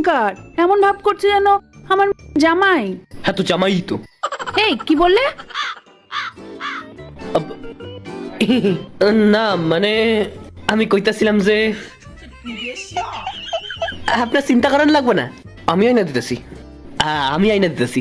কোথাকার, এমন ভাব করছে যেন আমার জামাই। হ্যাঁ তো জামাই তো। এই কি বললে? না মানে আমি কইতাছিলাম যে আপনার চিন্তা করার লাগবে না, আমি আইনা দিতেছি। আমি আইনা দিতেছি।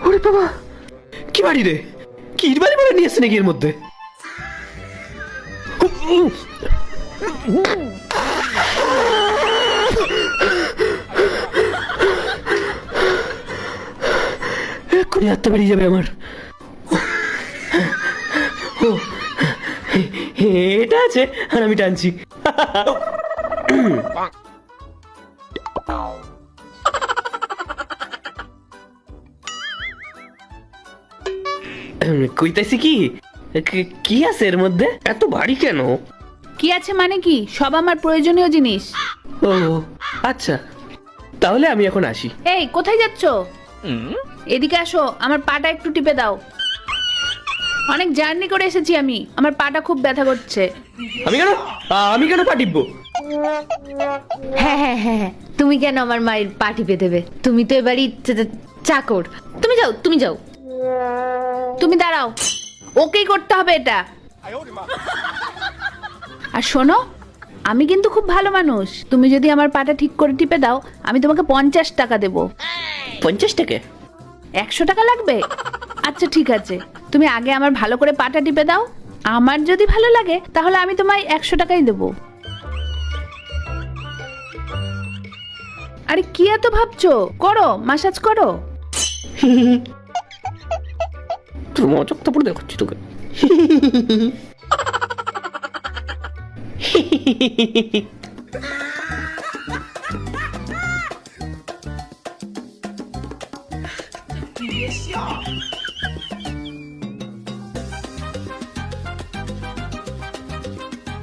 ওরে বাবা, কি বাড়ি রে, কি ইট বাড়ি বাড়ি নিয়েছে নাকি এর মধ্যে? এক্ষুনি হাতটা বেরিয়ে যাবে আমার। এটা আছে আর আমি টানছি। কইতাছি কি, কি আছে এর মধ্যে, এত ভারী কেন? কি আছে মানে কি, সব আমার প্রয়োজনীয় জিনিস। ও আচ্ছা, তাহলে আমি এখন আসি। এই কোথায় যাচ্ছ? এদিকে আসো, আমার পাটা একটু টিপে দাও। অনেক জার্নি করে এসেছি আমি, আমার পাটা খুব ব্যথা করছে। আমি কেন পা টিপবো? হ্যাঁ হ্যাঁ হ্যাঁ হ্যাঁ, তুমি কেন আমার মায়ের পা টিপে দেবে? তুমি তো এবারই চাকর। তুমি যাও, তুমি যাও। তুমি দাঁড়াও, ওকেই করতে হবে এটা। আর শোনো, আমি কিন্তু খুব ভালো মানুষ, তুমি যদি আমার পাটা ঠিক করে টিপে দাও আমি তোমাকে 50 টাকা দেবো। 50 টাকা? 100 টাকা লাগবে? আচ্ছা ঠিক আছে, তুমি আগে আমার ভালো করে পাটা টিপে দাও, আমার যদি ভালো লাগে তাহলে আমি তোমায় 100 টাকাই দেবো। আরে কি এত ভাবছো, করো, মাসাজ করো। তোর মজক তো পড়ে দেখাচ্ছি তোকে।